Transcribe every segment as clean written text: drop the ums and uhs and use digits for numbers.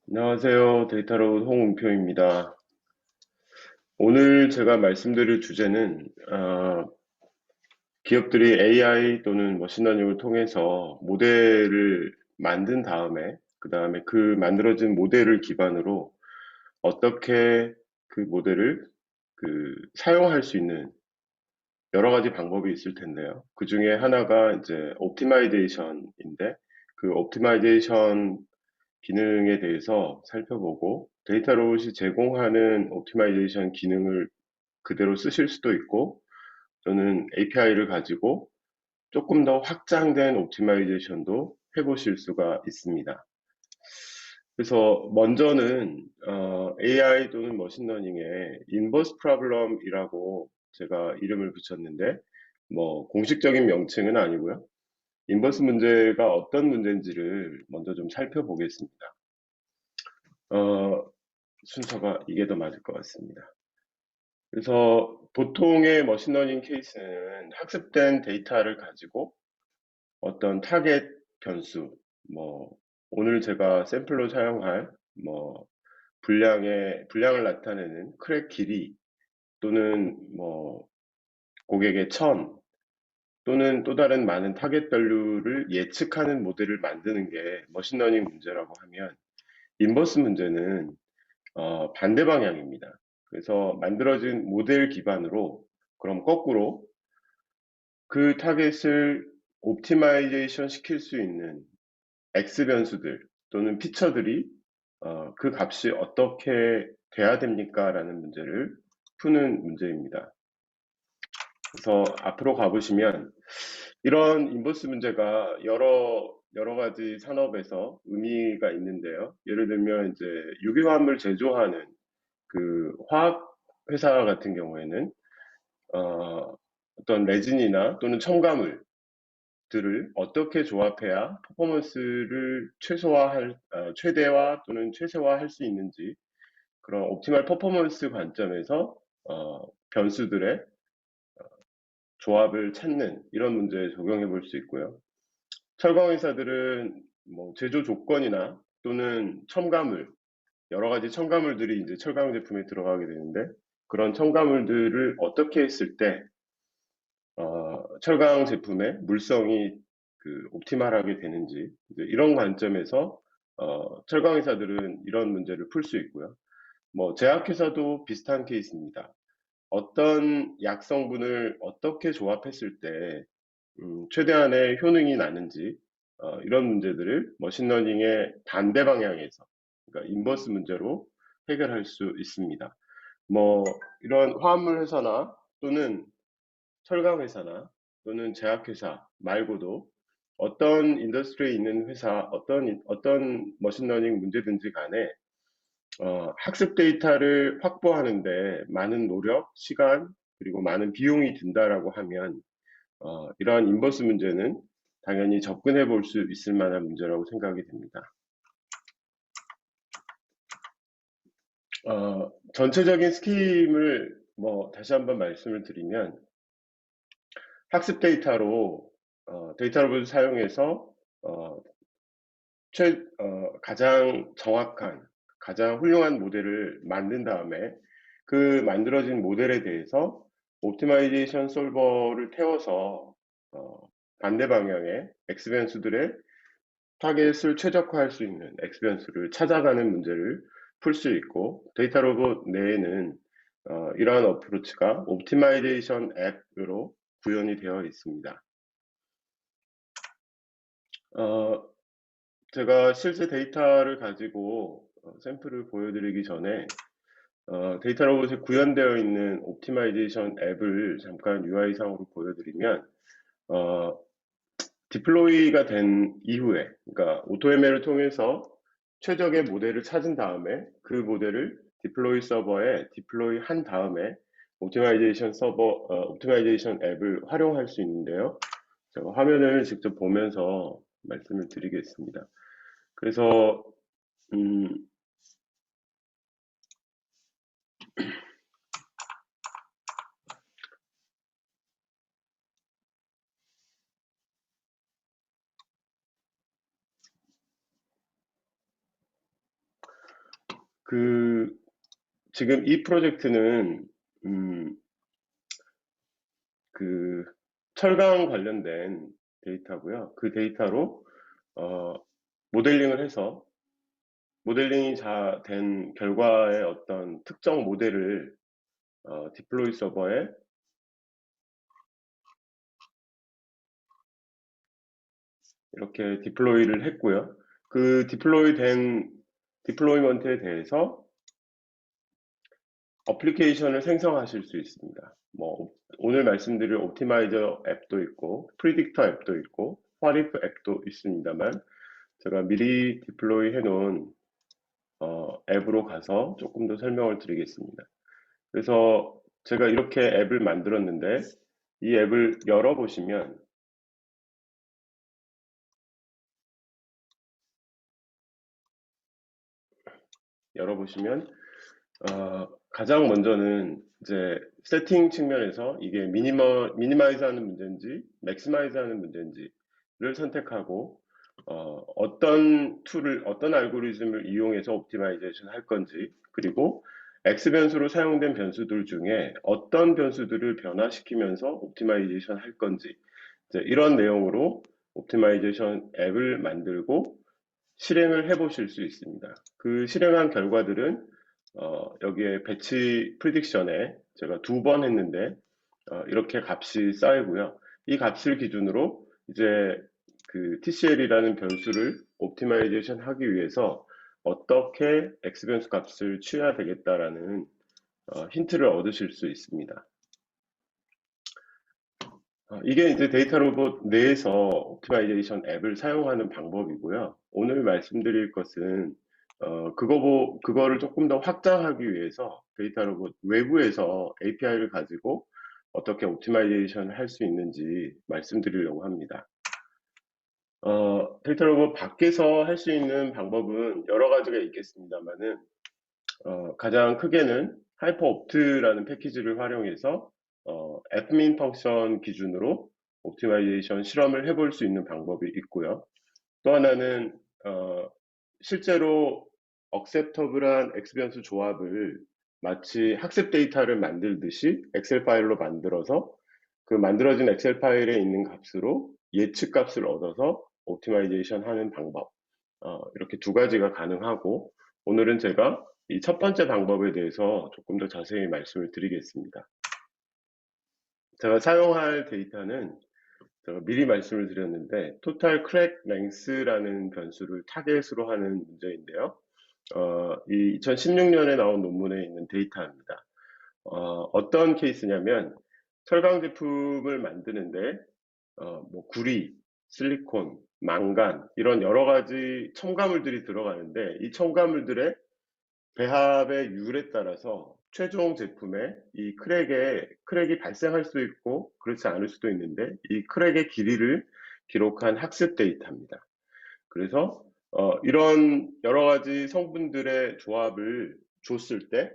안녕하세요. 데이터로봇 홍은표입니다. 오늘 제가 말씀드릴 주제는 기업들이 AI 또는 머신러닝을 통해서 모델을 만든 다음에 그 다음에 그 만들어진 모델을 기반으로 어떻게 그 모델을 사용할 수 있는 여러 가지 방법이 있을 텐데요. 그 중에 하나가 이제 옵티마이제이션인데 그 옵티마이제이션 기능에 대해서 살펴보고 데이터 로봇이 제공하는 옵티마이제이션 기능을 그대로 쓰실 수도 있고 또는 API를 가지고 조금 더 확장된 옵티마이제이션도 해보실 수가 있습니다. 그래서 먼저는 AI 또는 머신러닝의 인버스 프로블럼이라고 제가 이름을 붙였는데 뭐 공식적인 명칭은 아니고요. 인버스 문제가 어떤 문제인지를 먼저 좀 살펴보겠습니다. 어, 순서가 이게 더 맞을 것 같습니다. 그래서 보통의 머신러닝 케이스는 학습된 데이터를 가지고 어떤 타겟 변수, 뭐 오늘 제가 샘플로 사용할 뭐 분량을 나타내는 크랙 길이 또는 뭐 고객의 천 또는 또 다른 많은 타겟 밸류를 예측하는 모델을 만드는 게 머신러닝 문제라고 하면 인버스 문제는 반대 방향입니다. 그래서 만들어진 모델 기반으로 그럼 거꾸로 그 타겟을 옵티마이제이션 시킬 수 있는 X 변수들 또는 피처들이 그 값이 어떻게 돼야 됩니까? 라는 문제를 푸는 문제입니다. 그래서 앞으로 가보시면 이런 인버스 문제가 여러 가지 산업에서 의미가 있는데요. 예를 들면 이제 유기화합물 제조하는 그 화학 회사 같은 경우에는 어떤 레진이나 또는 첨가물들을 어떻게 조합해야 퍼포먼스를 최대화 또는 최소화할 수 있는지 그런 옵티멀 퍼포먼스 관점에서 변수들의 조합을 찾는 이런 문제에 적용해 볼 수 있고요. 철강 회사들은 뭐 제조 조건이나 또는 첨가물 여러 가지 첨가물들이 이제 철강 제품에 들어가게 되는데 그런 첨가물들을 어떻게 했을 때 철강 제품의 물성이 옵티멀하게 되는지 이런 관점에서 철강 회사들은 이런 문제를 풀 수 있고요. 뭐 제약회사도 비슷한 케이스입니다. 어떤 약성분을 어떻게 조합했을 때 최대한의 효능이 나는지 이런 문제들을 머신러닝의 반대 방향에서 그러니까 인버스 문제로 해결할 수 있습니다. 뭐 이런 화합물 회사나 또는 철강 회사나 또는 제약회사 말고도 어떤 인더스트리에 있는 회사, 어떤 머신러닝 문제든지 간에 학습 데이터를 확보하는데 많은 노력, 시간, 그리고 많은 비용이 든다라고 하면 이러한 인버스 문제는 당연히 접근해 볼 수 있을 만한 문제라고 생각이 됩니다. 전체적인 스킴을 뭐 다시 한번 말씀을 드리면 학습 데이터로 데이터를 사용해서 어, 가장 정확한, 가장 훌륭한 모델을 만든 다음에 그 만들어진 모델에 대해서 옵티마이제이션 솔버를 태워서 어, 반대 방향의 X 변수들의 타겟을 최적화할 수 있는 X 변수를 찾아가는 문제를 풀 수 있고 데이터 로봇 내에는 이러한 어프로치가 옵티마이제이션 앱으로 구현이 되어 있습니다. 어, 제가 실제 데이터를 가지고 샘플을 보여드리기 전에 데이터 로봇에 구현되어 있는 옵티마이제이션 앱을 잠깐 UI상으로 보여드리면 어, 디플로이가 된 이후에 그러니까 AutoML을 통해서 최적의 모델을 찾은 다음에 그 모델을 디플로이 서버에 디플로이 한 다음에 옵티마이제이션 앱을 활용할 수 있는데요. 제가 화면을 직접 보면서 말씀을 드리겠습니다. 그래서 음, 지금 이 프로젝트는 철강 관련된 데이터고요. 그 데이터로 모델링을 해서 모델링이 된 결과의 어떤 특정 모델을 디플로이 서버에 이렇게 디플로이를 했고요. 그 디플로이먼트에 대해서 어플리케이션을 생성하실 수 있습니다. 오늘 말씀드릴 옵티마이저 앱도 있고, 프리딕터 앱도 있고, 화리프 앱도 있습니다만, 제가 미리 디플로이 해놓은 앱으로 가서 조금 더 설명을 드리겠습니다. 그래서 제가 이렇게 앱을 만들었는데, 이 앱을 열어보시면, 가장 먼저는 이제 세팅 측면에서 이게 미니마이즈 하는 문제인지 맥시마이즈 하는 문제인지를 선택하고 어떤 알고리즘을 이용해서 옵티마이제이션 할 건지, 그리고 X 변수로 사용된 변수들 중에 어떤 변수들을 변화시키면서 옵티마이제이션 할 건지, 이런 내용으로 옵티마이제이션 앱을 만들고 실행을 해 보실 수 있습니다. 그 실행한 결과들은 여기에 배치 프리딕션에 제가 2번 했는데 이렇게 값이 쌓이고요. 이 값을 기준으로 이제 그 TCL이라는 변수를 옵티마이제이션 하기 위해서 어떻게 X 변수 값을 취해야 되겠다라는 힌트를 얻으실 수 있습니다. 이게 이제 데이터 로봇 내에서 옵티마이제이션 앱을 사용하는 방법이고요. 오늘 말씀드릴 것은 그거를 조금 더 확장하기 위해서 데이터 로봇 외부에서 API를 가지고 어떻게 옵티마이제이션을 할 수 있는지 말씀드리려고 합니다. 데이터 로봇 밖에서 할 수 있는 방법은 여러 가지가 있겠습니다만은 가장 크게는 하이퍼옵트라는 패키지를 활용해서 fmin 펑션 기준으로 옵티마이제이션 실험을 해볼 수 있는 방법이 있고요. 또 하나는 실제로 acceptable한 X변수 조합을 마치 학습 데이터를 만들듯이 엑셀 파일로 만들어서 그 만들어진 엑셀 파일에 있는 값으로 예측 값을 얻어서 옵티마이제이션 하는 방법, 이렇게 두 가지가 가능하고, 오늘은 제가 이 첫 번째 방법에 대해서 조금 더 자세히 말씀을 드리겠습니다. 제가 사용할 데이터는 제가 미리 말씀을 드렸는데 total crack length라는 변수를 타겟으로 하는 문제인데요. 이 2016년에 나온 논문에 있는 데이터입니다. 어떤 케이스냐면 철강 제품을 만드는데 구리, 실리콘, 망간 이런 여러 가지 첨가물들이 들어가는데 이 첨가물들의 배합의 율에 따라서 최종 제품에 이 크랙이 발생할 수도 있고 그렇지 않을 수도 있는데 이 크랙의 길이를 기록한 학습 데이터입니다. 그래서 이런 여러 가지 성분들의 조합을 줬을 때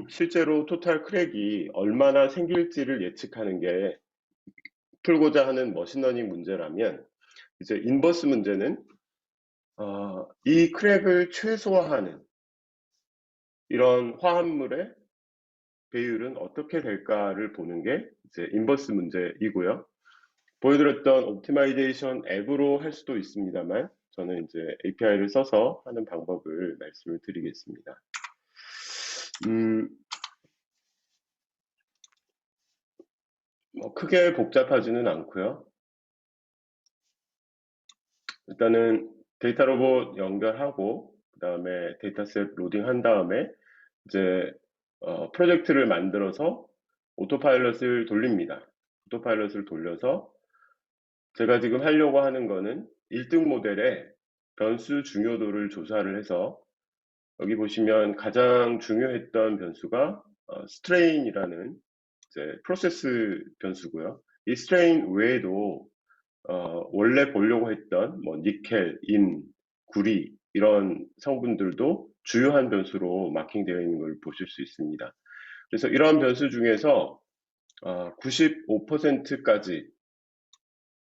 실제로 토탈 크랙이 얼마나 생길지를 예측하는 게 풀고자 하는 머신러닝 문제라면, 이제 인버스 문제는 이 크랙을 최소화하는 이런 화합물의 배율은 어떻게 될까를 보는 게 이제 인버스 문제이고요. 보여드렸던 옵티마이제이션 앱으로 할 수도 있습니다만 저는 이제 API를 써서 하는 방법을 말씀을 드리겠습니다. 크게 복잡하지는 않고요. 일단은 데이터 로봇 연결하고 그 다음에 데이터셋 로딩한 다음에 이제 프로젝트를 만들어서 오토파일럿을 돌립니다. 오토파일럿을 돌려서 제가 지금 하려고 하는 거는 1등 모델의 변수 중요도를 조사를 해서 여기 보시면 가장 중요했던 변수가 스트레인이라는 이제 프로세스 변수고요. 이 스트레인 외에도 원래 보려고 했던 니켈, 인, 구리 이런 성분들도 주요한 변수로 마킹되어 있는 걸 보실 수 있습니다. 그래서 이러한 변수 중에서 95%까지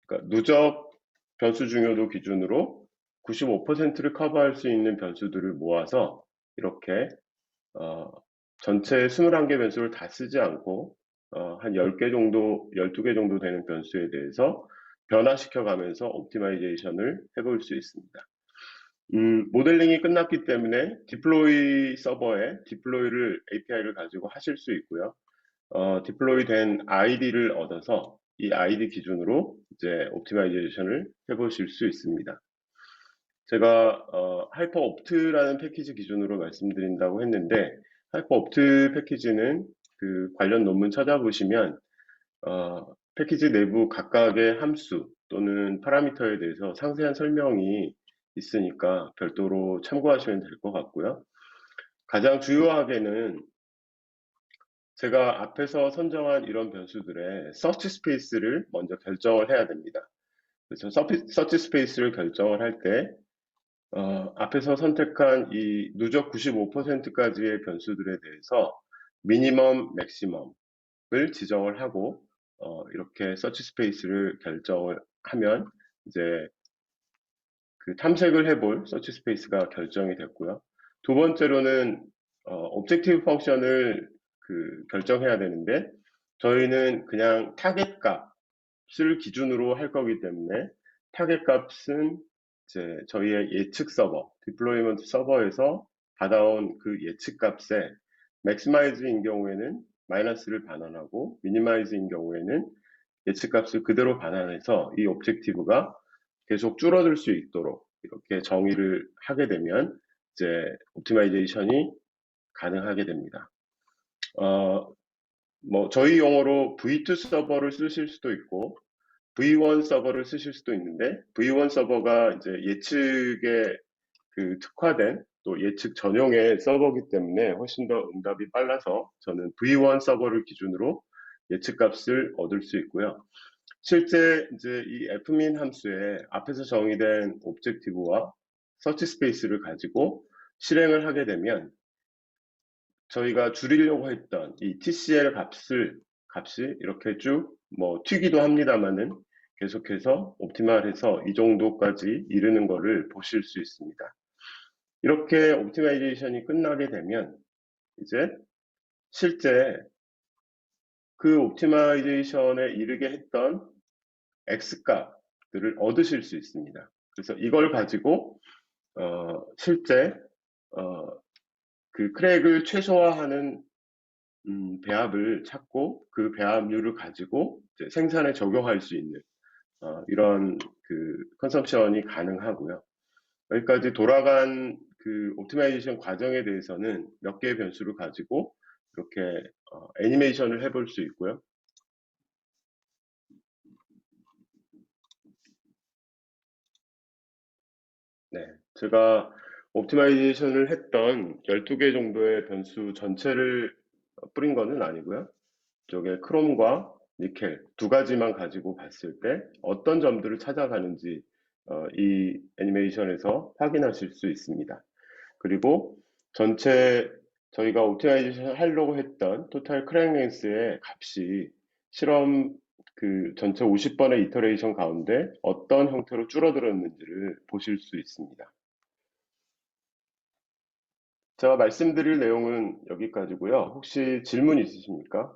그러니까 누적 변수 중요도 기준으로 95%를 커버할 수 있는 변수들을 모아서 이렇게 전체 21개 변수를 다 쓰지 않고 한 10개 정도, 12개 정도 되는 변수에 대해서 변화시켜 가면서 옵티마이제이션을 해볼 수 있습니다. 모델링이 끝났기 때문에 디플로이 서버에 디플로이를 API를 가지고 하실 수 있고요. 디플로이 된 아이디를 얻어서 이 아이디 기준으로 이제 옵티마이제이션을 해보실 수 있습니다. 제가 하이퍼옵트라는 패키지 기준으로 말씀드린다고 했는데, 하이퍼옵트 패키지는 그 관련 논문 찾아보시면 패키지 내부 각각의 함수 또는 파라미터에 대해서 상세한 설명이 있으니까 별도로 참고하시면 될 것 같고요. 가장 주요하게는 제가 앞에서 선정한 이런 변수들의 서치 스페이스를 먼저 결정을 해야 됩니다. 그래서 서치 스페이스를 결정을 할 때 앞에서 선택한 이 누적 95%까지의 변수들에 대해서 미니멈, 맥시멈을 지정을 하고 이렇게 서치 스페이스를 결정을 하면 이제 그 탐색을 해볼 서치 스페이스가 결정이 됐고요. 두 번째로는 오브젝티브 펑션을 결정해야 되는데 저희는 그냥 타겟 값을 기준으로 할 거기 때문에 타겟 값은 이제 저희의 예측 서버, 디플로이먼트 서버에서 받아온 그 예측 값에 맥시마이즈인 경우에는 마이너스를 반환하고 미니마이즈인 경우에는 예측 값을 그대로 반환해서 이 오브젝티브가 계속 줄어들 수 있도록 이렇게 정의를 하게 되면 이제 옵티마이제이션이 가능하게 됩니다. 뭐 저희 용어로 V2 서버를 쓰실 수도 있고 V1 서버를 쓰실 수도 있는데 V1 서버가 이제 예측에 특화된 또 예측 전용의 서버이기 때문에 훨씬 더 응답이 빨라서 저는 V1 서버를 기준으로 예측 값을 얻을 수 있고요. 실제 이제 이 fmin 함수에 앞에서 정의된 오브젝티브와 서치 스페이스를 가지고 실행을 하게 되면 저희가 줄이려고 했던 이 TCL 값이 이렇게 쭉 뭐 튀기도 합니다만은 계속해서 옵티말해서 이 정도까지 이르는 거를 보실 수 있습니다. 이렇게 옵티마이제이션이 끝나게 되면 이제 실제 그 옵티마이제이션에 이르게 했던 X값들을 얻으실 수 있습니다. 그래서 이걸 가지고 실제 그 크랙을 최소화하는 배합을 찾고 그 배합률을 가지고 이제 생산에 적용할 수 있는 이런 컨섬션이 가능하고요. 여기까지 돌아간 그 옵티마이제이션 과정에 대해서는 몇 개의 변수를 가지고 이렇게 애니메이션을 해볼 수 있고요. 네, 제가 옵티마이제이션을 했던 12개 정도의 변수 전체를 뿌린 거는 아니고요. 이쪽에 크롬과 니켈 두 가지만 가지고 봤을 때 어떤 점들을 찾아가는지 이 애니메이션에서 확인하실 수 있습니다. 그리고 전체 저희가 옵티마이제이션 하려고 했던 토탈 크랙 렌스의 값이 실험 전체 50번의 이터레이션 가운데 어떤 형태로 줄어들었는지를 보실 수 있습니다. 제가 말씀드릴 내용은 여기까지고요. 혹시 질문 있으십니까?